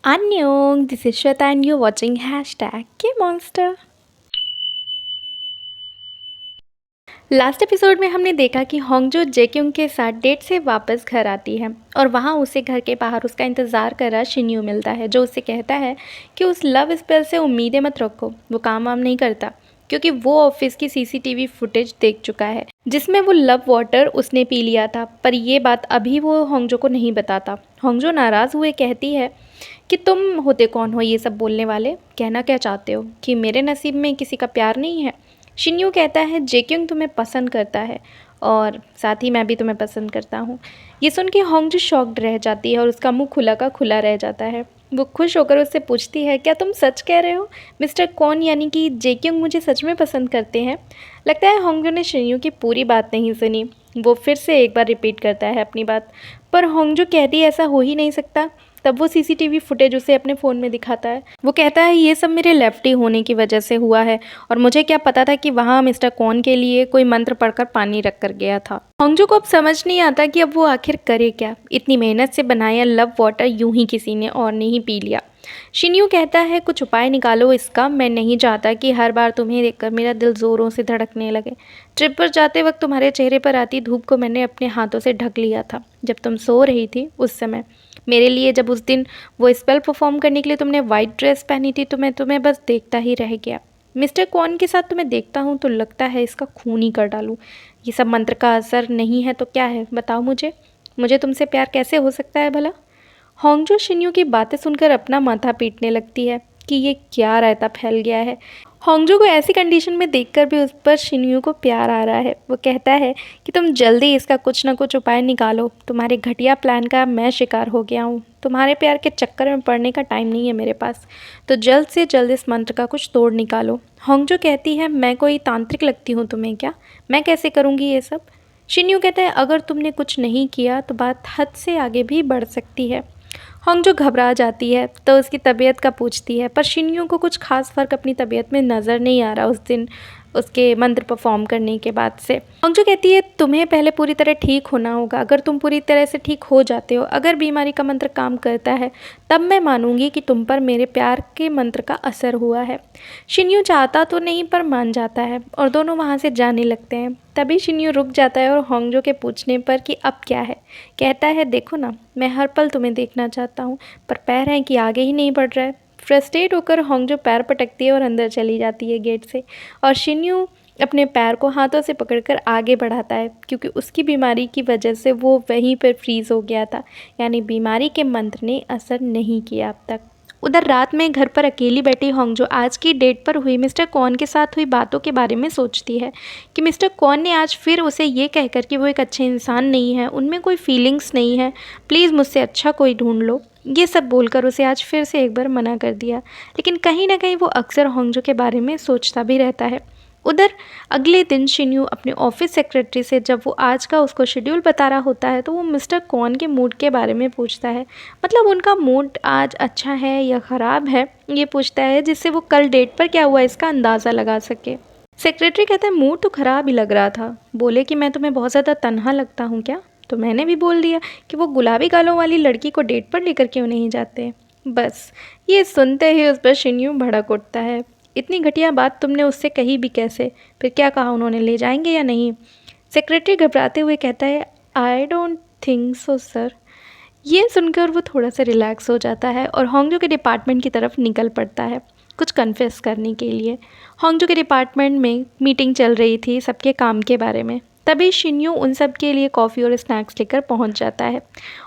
Annyeong, this is Shweta and you're watching hashtag KMonster। Last episode में हमने देखा कि होंगजो जेक्युंग के साथ डेट से वापस घर आती है और वहाँ उसे घर के बाहर उसका इंतज़ार कर रहा शिन्यू मिलता है, जो उसे कहता है कि उस लव स्पेल से उम्मीदें मत रखो, वो काम वाम नहीं करता, क्योंकि वो ऑफिस की सीसीटीवी फुटेज देख चुका है जिसमें वो लव वाटर उसने पी लिया था। पर ये बात अभी वो होंगजो को नहीं बताता। होंगजो नाराज़ हुए कहती है कि तुम होते कौन हो ये सब बोलने वाले, कहना क्या चाहते हो कि मेरे नसीब में किसी का प्यार नहीं है। शिन्यू कहता है जेक्युंग तुम्हें पसंद करता है और साथ ही मैं भी तुम्हें पसंद करता हूँ। ये सुन के होंगजो शॉक्ड रह जाती है और उसका मुंह खुला का खुला रह जाता है। वो खुश होकर उससे पूछती है, क्या तुम सच कह रहे हो मिस्टर कौन, यानी कि जेक्युंग मुझे सच में पसंद करते हैं। लगता है होंगजो ने शिन्यू की पूरी बात नहीं सुनी। वो फिर से एक बार रिपीट करता है अपनी बात, पर होंगजो कहती है ऐसा हो ही नहीं सकता। तब वो सीसीटीवी फुटेज उसे अपने फ़ोन में दिखाता है। वो कहता है ये सब मेरे लेफ्टी होने की वजह से हुआ है और मुझे क्या पता था कि वहाँ मिस्टर कौन के लिए कोई मंत्र पढ़कर पानी रख कर गया था। होंगजो को अब समझ नहीं आता कि अब वो आखिर करे क्या। इतनी मेहनत से बनाया लव वाटर यूं ही किसी ने और नहीं पी लिया। शिन्यू कहता है कुछ उपाय निकालो इसका, मैं नहीं चाहता कि हर बार तुम्हें देखकर मेरा दिल ज़ोरों से धड़कने लगे। ट्रिप पर जाते वक्त तुम्हारे चेहरे पर आती धूप को मैंने अपने हाथों से ढक लिया था जब तुम सो रही थी उस समय। मेरे लिए जब उस दिन वो स्पेल परफॉर्म करने के लिए तुमने वाइट ड्रेस पहनी थी तो मैं तुम्हें बस देखता ही रह गया। मिस्टर कॉन के साथ तुम्हें देखता हूँ तो लगता है इसका खून ही कर डालूँ। ये सब मंत्र का असर नहीं है तो क्या है, बताओ मुझे। मुझे तुमसे प्यार कैसे हो सकता है भला। होंगजो शिन्यू की बातें सुनकर अपना माथा पीटने लगती है कि ये क्या रायता फैल गया है। होंगजो को ऐसी कंडीशन में देखकर भी उस पर शिन्यू को प्यार आ रहा है। वो कहता है कि तुम जल्दी इसका कुछ ना कुछ उपाय निकालो, तुम्हारे घटिया प्लान का मैं शिकार हो गया हूँ। तुम्हारे प्यार के चक्कर में पड़ने का टाइम नहीं है मेरे पास, तो जल्द से जल्द इस मंत्र का कुछ तोड़ निकालो। होंगजो कहती है मैं कोई तांत्रिक लगती हूँ तुम्हें क्या, मैं कैसे करूँगी ये सब। शिन्यू कहता है अगर तुमने कुछ नहीं किया तो बात हद से आगे भी बढ़ सकती है। होंगजो घबरा जाती है तो उसकी तबीयत का पूछती है, पर शिन्यू को कुछ खास फ़र्क अपनी तबीयत में नज़र नहीं आ रहा उस दिन उसके मंत्र परफॉर्म करने के बाद से। होंगजो कहती है तुम्हें पहले पूरी तरह ठीक होना होगा। अगर तुम पूरी तरह से ठीक हो जाते हो, अगर बीमारी का मंत्र काम करता है, तब मैं मानूंगी कि तुम पर मेरे प्यार के मंत्र का असर हुआ है। शिन्यू चाहता तो नहीं पर मान जाता है और दोनों वहाँ से जाने लगते हैं। तभी शिन्यू रुक जाता है और होंगजो के पूछने पर कि अब क्या है कहता है देखो ना, मैं हर पल तुम्हें देखना चाहता हूँ पर पैर हैं कि आगे ही नहीं बढ़ रहा है। फ्रस्ट्रेट होकर होंगजो पैर पटकती है और अंदर चली जाती है गेट से, और शिन्यू अपने पैर को हाथों से पकड़कर आगे बढ़ाता है क्योंकि उसकी बीमारी की वजह से वो वहीं पर फ्रीज़ हो गया था, यानी बीमारी के मंत्र ने असर नहीं किया अब तक। उधर रात में घर पर अकेली बैठी होंगजो आज की डेट पर हुई मिस्टर कॉन के साथ हुई बातों के बारे में सोचती है कि मिस्टर कॉन ने आज फिर उसे ये कहकर कि वो एक अच्छे इंसान नहीं है, उनमें कोई फीलिंग्स नहीं है, प्लीज़ मुझसे अच्छा कोई ढूंढ लो, ये सब बोलकर उसे आज फिर से एक बार मना कर दिया। लेकिन कहीं ना कहीं वो अक्सर होंगजो के बारे में सोचता भी रहता है। उधर अगले दिन शिन्यू अपने ऑफिस सेक्रेटरी से जब वो आज का उसको शेड्यूल बता रहा होता है तो वो मिस्टर कॉन के मूड के बारे में पूछता है, मतलब उनका मूड आज अच्छा है या ख़राब है ये पूछता है, जिससे वो कल डेट पर क्या हुआ इसका अंदाज़ा लगा सके। सेक्रेटरी कहता है मूड तो ख़राब ही लग रहा था, बोले कि मैं तुम्हें बहुत ज़्यादा तन्हा लगता हूँ क्या, तो मैंने भी बोल दिया कि वो गुलाबी गालों वाली लड़की को डेट पर लेकर क्यों नहीं जाते। बस ये सुनते ही उस पर शिन्यू भड़क उठता है, इतनी घटिया बात तुमने उससे कही भी कैसे, फिर क्या कहा उन्होंने, ले जाएंगे या नहीं। सेक्रेटरी घबराते हुए कहता है I don't think so sir. ये सुनकर वो थोड़ा सा रिलैक्स हो जाता है और होंगजो के डिपार्टमेंट की तरफ निकल पड़ता है कुछ कन्फेस करने के लिए। होंगजो के डिपार्टमेंट में मीटिंग चल रही थी सबके काम के बारे में। तभी शिन्यू उन सब के लिए कॉफ़ी और स्नैक्स लेकर पहुंच जाता है।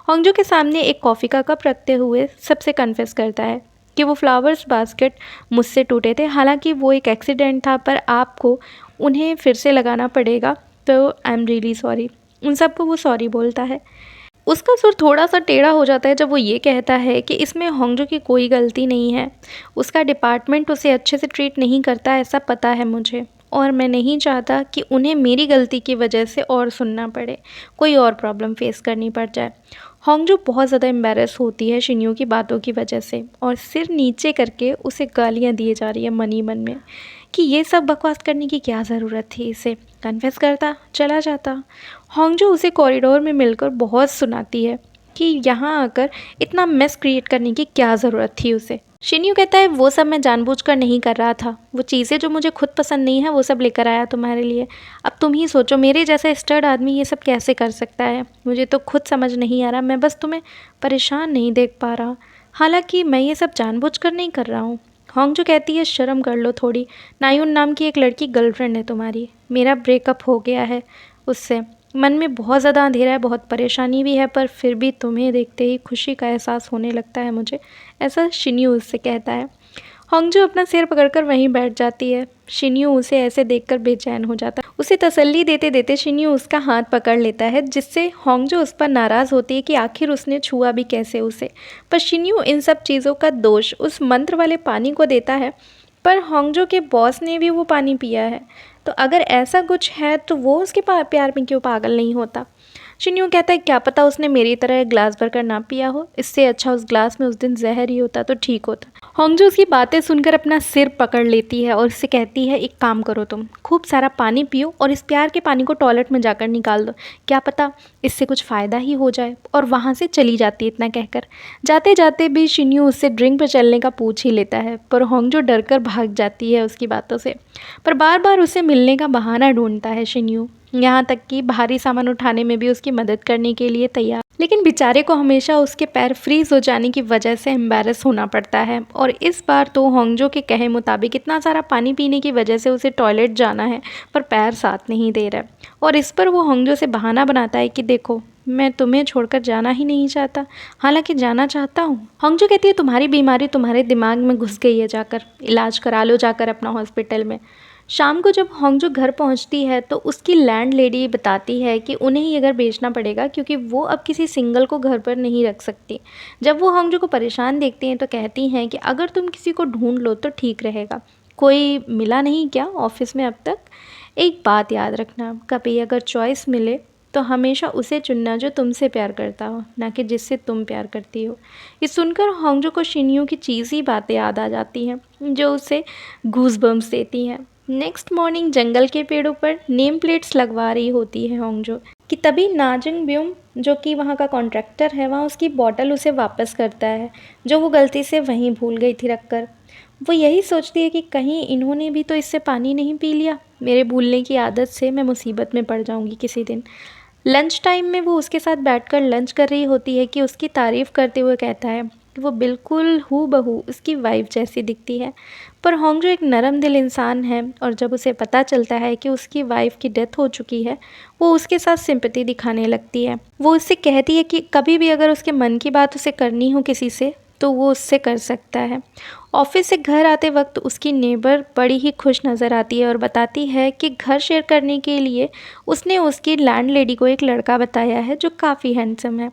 होंगजो के सामने एक कॉफ़ी का कप रखते हुए सबसे कन्फेस करता है कि वो फ्लावर्स बास्केट मुझसे टूटे थे, हालांकि वो एक एक्सीडेंट था पर आपको उन्हें फिर से लगाना पड़ेगा, तो आई एम रियली सॉरी। उन सबको वो सॉरी बोलता है। उसका सुर थोड़ा सा टेढ़ा हो जाता है जब वो ये कहता है कि इसमें होंगजो की कोई गलती नहीं है, उसका डिपार्टमेंट उसे अच्छे से ट्रीट नहीं करता ऐसा पता है मुझे, और मैं नहीं चाहता कि उन्हें मेरी गलती की वजह से और सुनना पड़े, कोई और प्रॉब्लम फेस करनी पड़ जाए। होंगजो बहुत ज़्यादा एम्बेरस होती है शिन्यू की बातों की वजह से और सिर नीचे करके उसे गालियाँ दिए जा रही है मन ही मन में कि ये सब बकवास करने की क्या ज़रूरत थी, इसे कन्फेस करता चला जाता। होंगजो उसे कॉरिडोर में मिलकर बहुत सुनाती है कि यहाँ आकर इतना मेस क्रिएट करने की क्या ज़रूरत थी उसे। शिन्यू कहता है वो सब मैं जानबूझकर नहीं कर रहा था, वो चीज़ें जो मुझे खुद पसंद नहीं है वो सब लेकर आया तुम्हारे लिए। अब तुम ही सोचो मेरे जैसा स्टर्ड आदमी ये सब कैसे कर सकता है, मुझे तो खुद समझ नहीं आ रहा, मैं बस तुम्हें परेशान नहीं देख पा रहा। हालांकि मैं ये सब जानबूझकर नहीं कर रहा हूँ। होंगजो कहती है शर्म कर लो थोड़ी, नायुन नाम की एक लड़की गर्लफ्रेंड है तुम्हारी, मेरा ब्रेकअप हो गया है उससे। मन में बहुत ज़्यादा अंधेरा है, बहुत परेशानी भी है, पर फिर भी तुम्हें देखते ही खुशी का एहसास होने लगता है मुझे, ऐसा शिन्यू उससे कहता है। होंगजो अपना सिर पकड़कर वहीं बैठ जाती है। शिन्यू उसे ऐसे देखकर बेचैन हो जाता है। उसे तसल्ली देते देते शिन्यू उसका हाथ पकड़ लेता है, जिससे होंगजो उस पर नाराज़ होती है कि आखिर उसने छुआ भी कैसे उसे। पर शिन्यू इन सब चीज़ों का दोष उस मंत्र वाले पानी को देता है, पर होंगजो के बॉस ने भी वो पानी पिया है, तो अगर ऐसा कुछ है तो वो उसके प्यार में क्यों पागल नहीं होता। शिन्यू कहता है क्या पता उसने मेरी तरह ग्लास भरकर ना पिया हो, इससे अच्छा उस ग्लास में उस दिन जहर ही होता तो ठीक होता। होंगजो उसकी बातें सुनकर अपना सिर पकड़ लेती है और उससे कहती है एक काम करो, तुम खूब सारा पानी पियो और इस प्यार के पानी को टॉयलेट में जाकर निकाल दो, क्या पता इससे कुछ फ़ायदा ही हो जाए। और वहाँ से चली जाती है। इतना कहकर जाते जाते भी शिन्यू उससे ड्रिंक पर चलने का पूछ ही लेता है, पर होंगजो डर कर भाग जाती है उसकी बातों से। पर बार बार उसे मिलने का बहाना ढूंढता है शिन्यू, यहाँ तक कि भारी सामान उठाने में भी उसकी मदद करने के लिए तैयार। लेकिन बेचारे को हमेशा उसके पैर फ्रीज हो जाने की वजह से एम्बैरस होना पड़ता है, और इस बार तो होंगजो के कहे मुताबिक इतना सारा पानी पीने की वजह से उसे टॉयलेट जाना है, पर पैर साथ नहीं दे रहा। और इस पर वो होंगजो से बहाना बनाता है कि देखो मैं तुम्हें छोड़कर जाना ही नहीं चाहता, हालांकि जाना चाहता हूँ। होंगजो कहती है तुम्हारी बीमारी तुम्हारे दिमाग में घुस गई है, जाकर इलाज करा लो जाकर अपना हॉस्पिटल में। शाम को जब होंगजो घर पहुंचती है तो उसकी लैंडलेडी बताती है कि उन्हें ही घर बेचना पड़ेगा, क्योंकि वो अब किसी सिंगल को घर पर नहीं रख सकती। जब वो होंगजो को परेशान देखती हैं तो कहती हैं कि अगर तुम किसी को ढूंढ लो तो ठीक रहेगा। कोई मिला नहीं क्या ऑफिस में अब तक? एक बात याद रखना, कभी अगर चॉइस मिले तो हमेशा उसे चुनना जो तुमसे प्यार करता हो, ना कि जिससे तुम प्यार करती हो। ये सुनकर होंगजो को शिन्यू की चीज़ी बातें याद आ जाती हैं, जो उसे गूज़बम्स देती हैं। नेक्स्ट मॉर्निंग जंगल के पेड़ों पर नेम प्लेट्स लगवा रही होती है होंगजो कि तभी नाजिंग ब्यूम, जो कि वहाँ का कॉन्ट्रैक्टर है, वहाँ उसकी बॉटल उसे वापस करता है, जो वो गलती से वहीं भूल गई थी रखकर। वो यही सोचती है कि कहीं इन्होंने भी तो इससे पानी नहीं पी लिया, मेरे भूलने की आदत से मैं मुसीबत में पड़ जाऊंगी किसी दिन। लंच टाइम में वो उसके साथ बैठकर लंच कर रही होती है कि उसकी तारीफ़ करते हुए कहता है कि वो बिल्कुल हूबहू उसकी वाइफ जैसी दिखती है। पर होंगजो एक नरम दिल इंसान है, और जब उसे पता चलता है कि उसकी वाइफ की डेथ हो चुकी है, वो उसके साथ सिंपैथी दिखाने लगती है। वो उससे कहती है कि कभी भी अगर उसके मन की बात उसे करनी हो किसी से तो वो उससे कर सकता है। ऑफिस से घर आते वक्त उसकी नेबर बड़ी ही खुश नज़र आती है और बताती है कि घर शेयर करने के लिए उसने उसकी लैंडलेडी को एक लड़का बताया है जो काफ़ी हैंडसम है।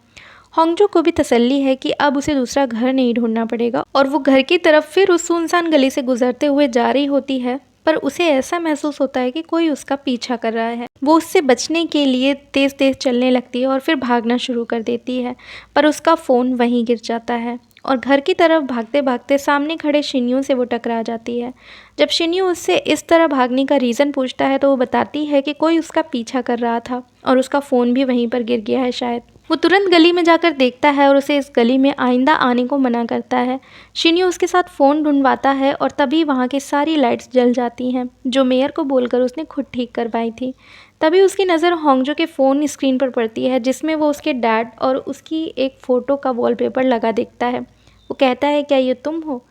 होंगजो को भी तसल्ली है कि अब उसे दूसरा घर नहीं ढूंढना पड़ेगा, और वो घर की तरफ फिर उस सुनसान गली से गुजरते हुए जा रही होती है, पर उसे ऐसा महसूस होता है कि कोई उसका पीछा कर रहा है। वो उससे बचने के लिए तेज़ तेज़ चलने लगती है और फिर भागना शुरू कर देती है, पर उसका फ़ोन वहीं गिर जाता है और घर की तरफ भागते भागते सामने खड़े शिन्यू से वो टकरा जाती है। जब शिन्यू उससे इस तरह भागने का रीज़न पूछता है तो वो बताती है कि कोई उसका पीछा कर रहा था और उसका फ़ोन भी वहीं पर गिर गया है शायद। वो तुरंत गली में जाकर देखता है और उसे इस गली में आइंदा आने को मना करता है। शिन्यू उसके साथ फ़ोन ढूंढवाता है और तभी वहाँ की सारी लाइट्स जल जाती हैं, जो मेयर को बोलकर उसने खुद ठीक करवाई थी। तभी उसकी नज़र होंगजो के फ़ोन स्क्रीन पर पड़ती है, जिसमें वो उसके डैड और उसकी एक फ़ोटो का वॉलपेपर लगा देखता है। वो कहता है क्या ये तुम हो?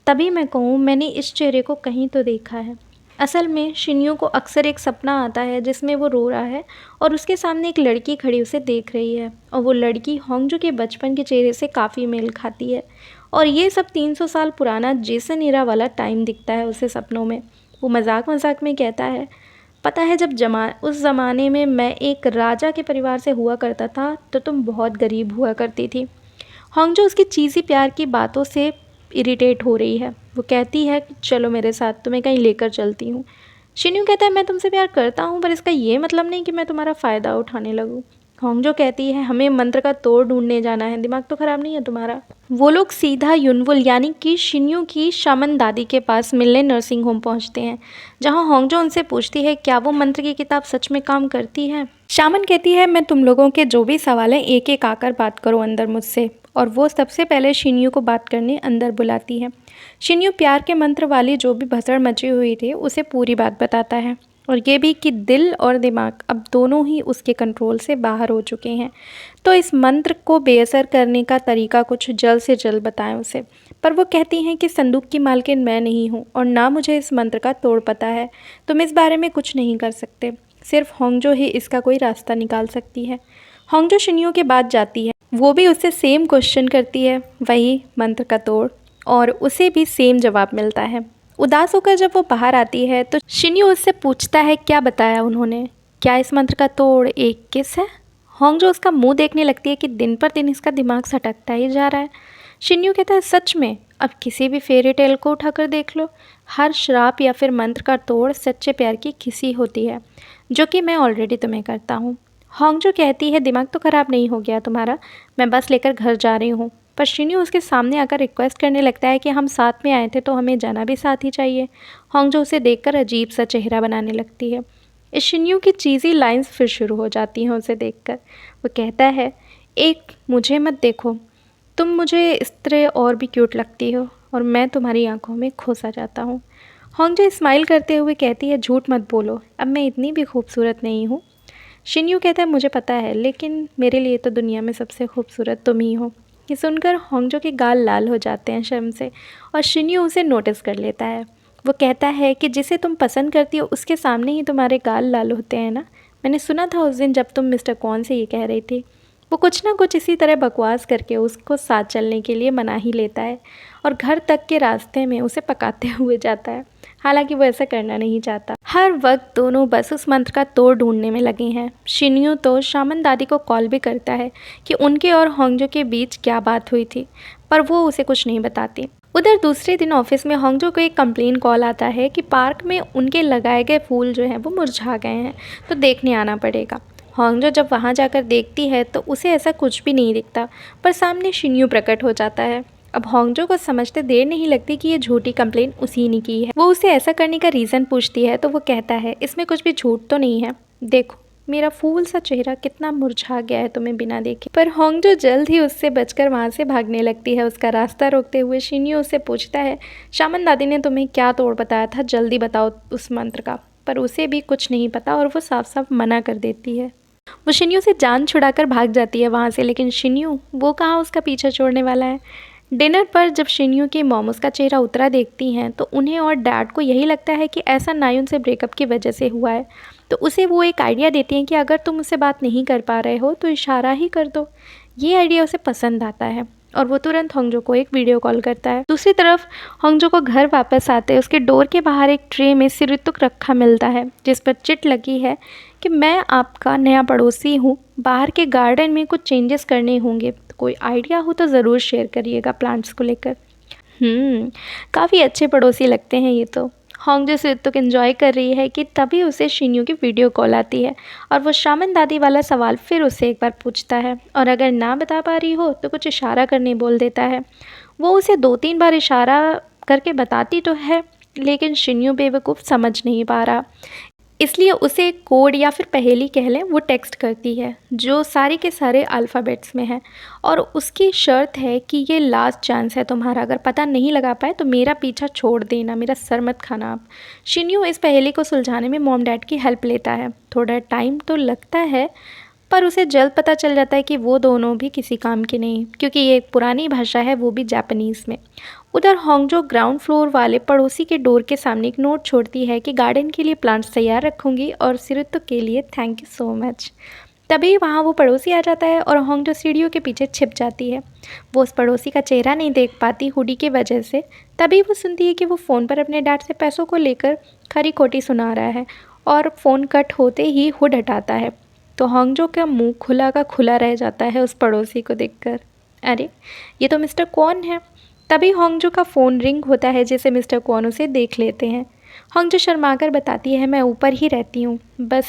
तभी मैं कहूँ मैंने इस चेहरे को कहीं तो देखा है। असल में शिन्यू को अक्सर एक सपना आता है जिसमें वो रो रहा है और उसके सामने एक लड़की खड़ी उसे देख रही है, और वो लड़की होंगजो के बचपन के चेहरे से काफ़ी मेल खाती है, और ये सब 300 साल पुराना जेसन इरा वाला टाइम दिखता है उसे सपनों में। वो मजाक मजाक में कहता है पता है जब उस ज़माने में मैं एक राजा के परिवार से हुआ करता था तो तुम बहुत गरीब हुआ करती थी। होंगजो उसकी चीज़ी प्यार की बातों से इरिटेट हो रही है। वो कहती है कि चलो मेरे साथ, तुम्हें कहीं लेकर चलती हूँ। शिन्यू कहता है मैं तुमसे प्यार करता हूँ, पर इसका ये मतलब नहीं कि मैं तुम्हारा फ़ायदा उठाने लगूँ। होंगजो कहती है हमें मंत्र का तोड़ ढूंढने जाना है, दिमाग तो ख़राब नहीं है तुम्हारा। वो लोग सीधा युनवुल यानी कि शिन्यू की शामन दादी के पास मिलने नर्सिंग होम पहुंचते हैं, जहां होंगजो उनसे पूछती है क्या वो मंत्र की किताब सच में काम करती है। शामन कहती है मैं तुम लोगों के जो भी सवाल हैं एक एक आकर बात करो अंदर मुझसे, और वो सबसे पहले शिन्यू को बात करने अंदर बुलाती है। शिन्यू प्यार के मंत्र वाली जो भी भसड़ मची हुई थी उसे पूरी बात बताता है, और ये भी कि दिल और दिमाग अब दोनों ही उसके कंट्रोल से बाहर हो चुके हैं, तो इस मंत्र को बेअसर करने का तरीका कुछ जल्द से जल्द बताएं उसे। पर वो कहती हैं कि संदूक की मालकिन मैं नहीं हूँ और ना मुझे इस मंत्र का तोड़ पता है, तुम इस बारे में कुछ नहीं कर सकते, सिर्फ होंगजो ही इसका कोई रास्ता निकाल सकती है। होंगजो शिन्यू के बाद जाती है, वो भी उससे सेम क्वेश्चन करती है, वही मंत्र का तोड़, और उसे भी सेम जवाब मिलता है। उदास होकर जब वो बाहर आती है तो शिन्यू उससे पूछता है क्या बताया उन्होंने, क्या इस मंत्र का तोड़ एक किस है। होंगजो उसका मुंह देखने लगती है कि दिन पर दिन इसका दिमाग सटकता ही जा रहा है। शिन्यू कहता है सच में, अब किसी भी फेरी टेल को उठाकर देख लो, हर श्राप या फिर मंत्र का तोड़ सच्चे प्यार की किसी होती है, जो कि मैं ऑलरेडी तुम्हें करता हूँ। होंगजो कहती है दिमाग तो ख़राब नहीं हो गया तुम्हारा, मैं बस लेकर घर जा रही हूँ। पर शिन्यू उसके सामने आकर रिक्वेस्ट करने लगता है कि हम साथ में आए थे तो हमें जाना भी साथ ही चाहिए। होंगजो उसे देखकर अजीब सा चेहरा बनाने लगती है। इस शिन्यू की चीज़ी लाइंस फिर शुरू हो जाती हैं उसे देखकर। वो कहता है एक मुझे मत देखो, तुम मुझे इस तरह और भी क्यूट लगती हो और मैं तुम्हारी आंखों में खो सा जाता हूँ। होंगजो स्माइल करते हुए कहती है झूठ मत बोलो, अब मैं इतनी भी खूबसूरत नहीं हूँ। शिन्यू कहता है मुझे पता है, लेकिन मेरे लिए तो दुनिया में सबसे खूबसूरत तुम ही हो। ये सुनकर होंगजो के गाल लाल हो जाते हैं शर्म से, और शिन्यू उसे नोटिस कर लेता है। वो कहता है कि जिसे तुम पसंद करती हो उसके सामने ही तुम्हारे गाल लाल होते हैं ना, मैंने सुना था उस दिन जब तुम मिस्टर कौन से ये कह रही थी। वो कुछ ना कुछ इसी तरह बकवास करके उसको साथ चलने के लिए मना ही लेता है, और घर तक के रास्ते में उसे पकाते हुए जाता है, हालांकि वो ऐसा करना नहीं चाहता। हर वक्त दोनों बस उस मंत्र का तोड़ ढूंढने में लगे हैं। शिन्यू तो शामन दादी को कॉल भी करता है कि उनके और होंगजो के बीच क्या बात हुई थी, पर वो उसे कुछ नहीं बताती। उधर दूसरे दिन ऑफिस में होंगजो को एक कंप्लेन कॉल आता है कि पार्क में उनके लगाए गए फूल जो हैं वो मुरझा गए हैं, तो देखने आना पड़ेगा। होंगजो जब वहाँ जाकर देखती है तो उसे ऐसा कुछ भी नहीं दिखता, पर सामने शिन्यू प्रकट हो जाता है। अब होंगजो को समझते देर नहीं लगती कि ये झूठी कंप्लेन उसी ने की है। वो उसे ऐसा करने का रीज़न पूछती है तो वो कहता है इसमें कुछ भी झूठ तो नहीं है, देखो मेरा फूल सा चेहरा कितना मुरझा गया है तुम्हें बिना देखे। पर होंगजो जल्द ही उससे बचकर वहाँ से भागने लगती है। उसका रास्ता रोकते हुए शिन्यू उससे पूछता है शामन दादी ने तुम्हें क्या तोड़ बताया था, जल्दी बताओ उस मंत्र का। पर उसे भी कुछ नहीं पता और वो साफ साफ मना कर देती है। वो शिन्यू से जान छुड़ाकर भाग जाती है वहाँ से, लेकिन शिन्यू वो कहाँ उसका पीछा छोड़ने वाला है। डिनर पर जब शिन्यू की मॉम उसका चेहरा उतरा देखती हैं तो उन्हें और डैड को यही लगता है कि ऐसा नायुन से ब्रेकअप की वजह से हुआ है, तो उसे वो एक आइडिया देती हैं कि अगर तुम उससे बात नहीं कर पा रहे हो तो इशारा ही कर दो। ये आइडिया उसे पसंद आता है और वो तुरंत होंगजो को एक वीडियो कॉल करता है। दूसरी तरफ होंगजो को घर वापस आते उसके डोर के बाहर एक ट्रे में सिरितुक रखा मिलता है, जिस पर चिट लगी है कि मैं आपका नया पड़ोसी हूँ, बाहर के गार्डन में कुछ चेंजेस करने होंगे, तो कोई आइडिया हो तो ज़रूर शेयर करिएगा प्लांट्स को लेकर। काफ़ी अच्छे पड़ोसी लगते हैं ये तो। होंगजो सिरितुक एंजॉय कर रही है कि तभी उसे शिन्यू की वीडियो कॉल आती है और वो शामन दादी वाला सवाल फिर उससे एक बार पूछता है, और अगर ना बता पा रही हो तो कुछ इशारा करने बोल देता है। वो उसे 2-3 बार इशारा करके बताती तो है, लेकिन शिन्यू बेवकूफ़ समझ नहीं पा रहा, इसलिए उसे कोड या फिर पहेली कह लें वो टेक्स्ट करती है जो सारे के सारे अल्फ़ाबेट्स में है, और उसकी शर्त है कि ये लास्ट चांस है तुम्हारा, अगर पता नहीं लगा पाए तो मेरा पीछा छोड़ देना, मेरा सर मत खाना आप। शिन्यू इस पहेली को सुलझाने में मॉम डैड की हेल्प लेता है। थोड़ा टाइम तो लगता है, पर उसे जल्द पता चल जाता है कि वो दोनों भी किसी काम के नहीं, क्योंकि ये एक पुरानी भाषा है, वो भी जापानीज़ में। उधर होंगजो ग्राउंड फ्लोर वाले पड़ोसी के डोर के सामने एक नोट छोड़ती है कि गार्डन के लिए प्लांट्स तैयार रखूँगी और सिरुतो के लिए थैंक यू सो मच। तभी वहाँ वो पड़ोसी आ जाता है और होंगजो सीढ़ियों के पीछे छिप जाती है। वो उस पड़ोसी का चेहरा नहीं देख पाती हुडी की वजह से। तभी वो सुनती है कि वो फ़ोन पर अपने डैड से पैसों को लेकर खरी खोटी सुना रहा है, और फ़ोन कट होते ही हुड हटाता है। तो होंगजो का मुंह खुला का खुला रह जाता है उस पड़ोसी को देखकर। अरे ये तो मिस्टर कौन है। तभी होंगजो का फ़ोन रिंग होता है, जिसे मिस्टर कौन उसे देख लेते हैं। होंगजो शर्माकर बताती है मैं ऊपर ही रहती हूँ, बस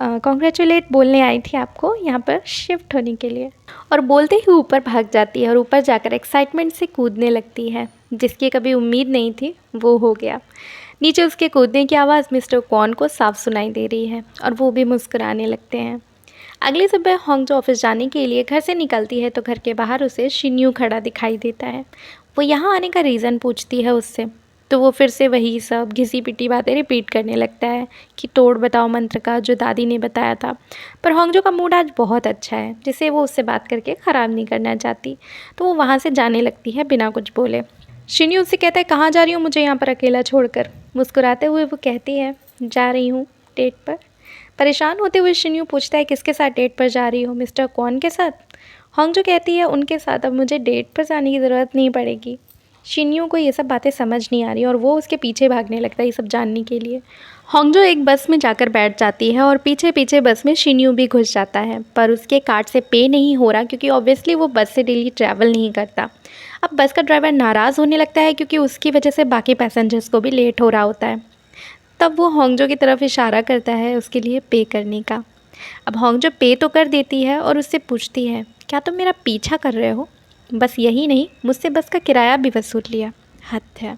कॉन्ग्रेचुलेट बोलने आई थी आपको यहाँ पर शिफ्ट होने के लिए। और बोलते ही ऊपर भाग जाती है और ऊपर जाकर एक्साइटमेंट से कूदने लगती है। जिसकी कभी उम्मीद नहीं थी वो हो गया। नीचे उसके कूदने की आवाज़ मिस्टर क्वॉन को साफ सुनाई दे रही है और वो भी मुस्कुराने लगते हैं। अगली सुबह होंगजो ऑफिस जाने के लिए घर से निकलती है तो घर के बाहर उसे शिन्यू खड़ा दिखाई देता है। वो यहाँ आने का रीज़न पूछती है उससे, तो वो फिर से वही सब घिसी पिटी बातें रिपीट करने लगता है कि तोड़ बताओ मंत्र का जो दादी ने बताया था। पर होंगजो का मूड आज बहुत अच्छा है जिसे वो उससे बात करके ख़राब नहीं करना चाहती, तो वो वहाँ से जाने लगती है बिना कुछ बोले। शिन्यू उससे कहता है कहाँ जा रही हूँ मुझे यहाँ पर अकेला छोड़कर। मुस्कुराते हुए वो कहती है जा रही हूँ डेट पर। परेशान होते हुए शिन्यू पूछता है किसके साथ डेट पर जा रही हो, मिस्टर क्वॉन के साथ। होंगजो कहती है उनके साथ, अब मुझे डेट पर जाने की ज़रूरत नहीं पड़ेगी। शिन्यू को ये सब बातें समझ नहीं आ रही और वो उसके पीछे भागने लगता है ये सब जानने के लिए। होंगजो एक बस में जाकर बैठ जाती है और पीछे पीछे बस में शिन्यू भी घुस जाता है, पर उसके कार्ड से पे नहीं हो रहा क्योंकि ऑब्वियसली वो बस से डेली ट्रैवल नहीं करता। अब बस का ड्राइवर नाराज़ होने लगता है क्योंकि उसकी वजह से बाकी पैसेंजर्स को भी लेट हो रहा होता है। तब वो होंगजो की तरफ इशारा करता है उसके लिए पे करने का। अब होंगजो पे तो कर देती है और उससे पूछती है क्या तुम मेरा पीछा कर रहे हो? बस यही नहीं, मुझसे बस का किराया भी वसूल लिया, हद है।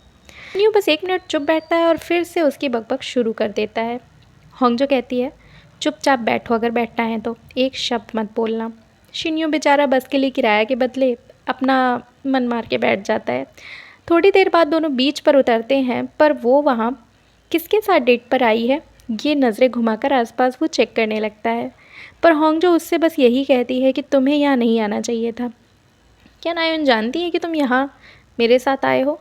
न्यू बस 1 मिनट चुप बैठता है और फिर से उसकी बकबक शुरू कर देता है। होंगजो कहती है चुपचाप बैठो, अगर बैठना है तो एक शब्द मत बोलना। शिन्यू बेचारा बस के लिए किराया के बदले अपना मन मार के बैठ जाता है। थोड़ी देर बाद दोनों बीच पर उतरते हैं, पर वो वहाँ किसके साथ डेट पर आई है ये नज़रें घुमाकर आसपास वो चेक करने लगता है। पर होंगजो उससे बस यही कहती है कि तुम्हें यहाँ नहीं आना चाहिए था। क्या नायोन जानती है कि तुम यहाँ मेरे साथ आए हो?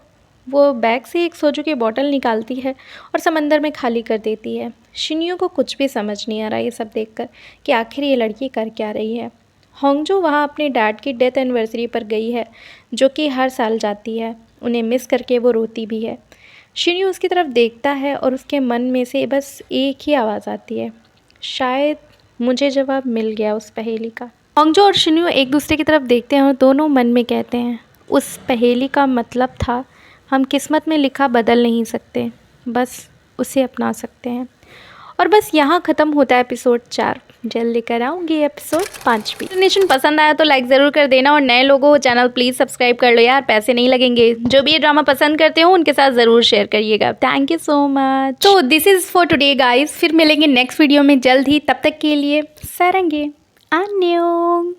वो बैग से एक सोजू की बोतल निकालती है और समंदर में खाली कर देती है। शिन्यू को कुछ भी समझ नहीं आ रहा ये सब देखकर कि आखिर ये लड़की कर क्या रही है। होंगजो वहाँ अपने डैड की डेथ एनिवर्सरी पर गई है, जो कि हर साल जाती है। उन्हें मिस करके वो रोती भी है। शिन्यू उसकी तरफ देखता है और उसके मन में से बस एक ही आवाज़ आती है, शायद मुझे जवाब मिल गया उस पहेली का। होंगजो और शिन्यू एक दूसरे की तरफ देखते हैं और दोनों मन में कहते हैं उस पहेली का मतलब था हम किस्मत में लिखा बदल नहीं सकते, बस उसे अपना सकते हैं। और बस यहाँ ख़त्म होता है एपिसोड 4। जल्द लेकर आऊँगी एपिसोड 5 भी। एक्सप्लेनेशन पसंद आया तो लाइक ज़रूर कर देना और नए लोगों को चैनल प्लीज़ सब्सक्राइब कर लो यार, पैसे नहीं लगेंगे। जो भी ये ड्रामा पसंद करते हो उनके साथ ज़रूर शेयर करिएगा। Thank you so much. तो this is for today guys, फिर मिलेंगे नेक्स्ट वीडियो में जल्द ही, तब तक के लिए सारंगे अन्यों।